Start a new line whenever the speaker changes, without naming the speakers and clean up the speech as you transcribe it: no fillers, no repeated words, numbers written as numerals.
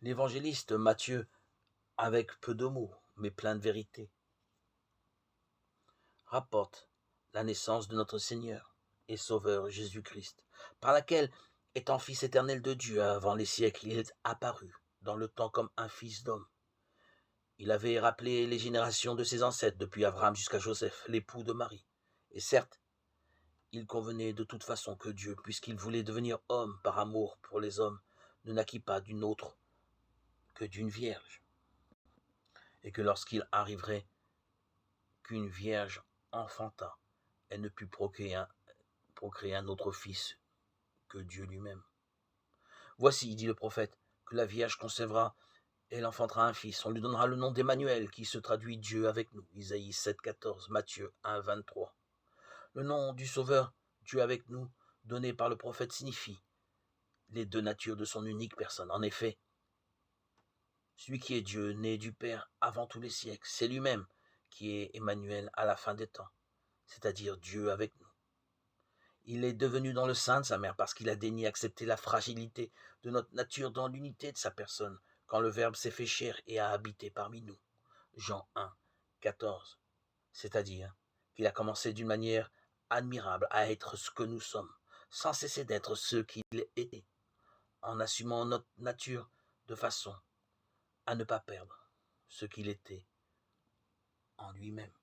L'évangéliste Matthieu, avec peu de mots, mais plein de vérité, rapporte la naissance de notre Seigneur et Sauveur Jésus-Christ, par laquelle, étant Fils éternel de Dieu avant les siècles, il est apparu dans le temps comme un Fils d'homme. Il avait rappelé les générations de ses ancêtres, depuis Abraham jusqu'à Joseph, l'époux de Marie. Et certes, il convenait de toute façon que Dieu, puisqu'il voulait devenir homme par amour pour les hommes, ne naquit pas d'une autre que d'une vierge, et que lorsqu'il arriverait qu'une vierge enfanta, elle ne put procréer un autre fils que Dieu lui-même. Voici, dit le prophète, que la vierge concevra et elle enfantera un fils. On lui donnera le nom d'Emmanuel, qui se traduit Dieu avec nous. Isaïe 7,14, Matthieu 1, 23. Le nom du Sauveur, Dieu avec nous, donné par le prophète, signifie les deux natures de son unique personne. En effet, celui qui est Dieu, né du Père avant tous les siècles, c'est lui-même qui est Emmanuel à la fin des temps, c'est-à-dire Dieu avec nous. Il est devenu dans le sein de sa mère parce qu'il a daigné accepter la fragilité de notre nature dans l'unité de sa personne, quand le Verbe s'est fait chair et a habité parmi nous. Jean 1, 14. C'est-à-dire qu'il a commencé d'une manière admirable à être ce que nous sommes, sans cesser d'être ce qu'il était, en assumant notre nature de façon à ne pas perdre ce qu'il était en lui-même.